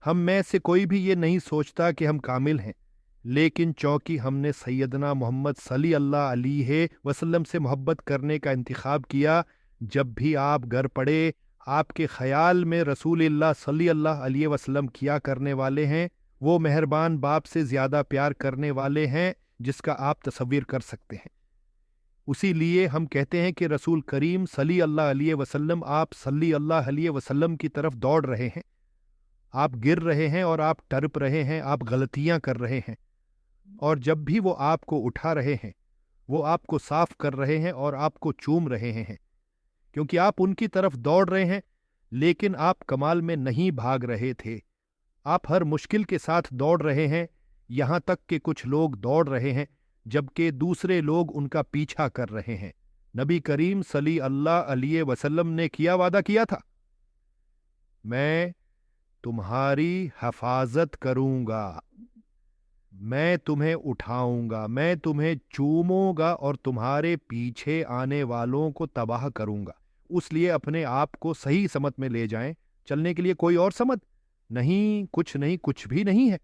ہم میں سے کوئی بھی یہ نہیں سوچتا کہ ہم کامل ہیں، لیکن چونکہ ہم نے سیدنا محمد صلی اللہ علیہ وسلم سے محبت کرنے کا انتخاب کیا، جب بھی آپ گھر پڑے آپ کے خیال میں رسول اللہ صلی اللہ علیہ وسلم کیا کرنے والے ہیں، وہ مہربان باپ سے زیادہ پیار کرنے والے ہیں جس کا آپ تصور کر سکتے ہیں۔ اسی لیے ہم کہتے ہیں کہ رسول کریم صلی اللہ علیہ وسلم آپ صلی اللہ علیہ وسلم کی طرف دوڑ رہے ہیں، آپ گر رہے ہیں اور آپ ٹرپ رہے ہیں، آپ غلطیاں کر رہے ہیں، اور جب بھی وہ آپ کو اٹھا رہے ہیں وہ آپ کو صاف کر رہے ہیں اور آپ کو چوم رہے ہیں، کیونکہ آپ ان کی طرف دوڑ رہے ہیں، لیکن آپ کمال میں نہیں بھاگ رہے تھے، آپ ہر مشکل کے ساتھ دوڑ رہے ہیں، یہاں تک کہ کچھ لوگ دوڑ رہے ہیں جبکہ دوسرے لوگ ان کا پیچھا کر رہے ہیں۔ نبی کریم صلی اللہ علیہ وسلم نے کیا وعدہ کیا تھا، میں تمہاری حفاظت کروں گا، میں تمہیں اٹھاؤں گا، میں تمہیں چوموں گا اور تمہارے پیچھے آنے والوں کو تباہ کروں گا۔ اس لیے اپنے آپ کو صحیح سمت میں لے جائیں، چلنے کے لیے کوئی اور سمت نہیں، کچھ بھی نہیں ہے۔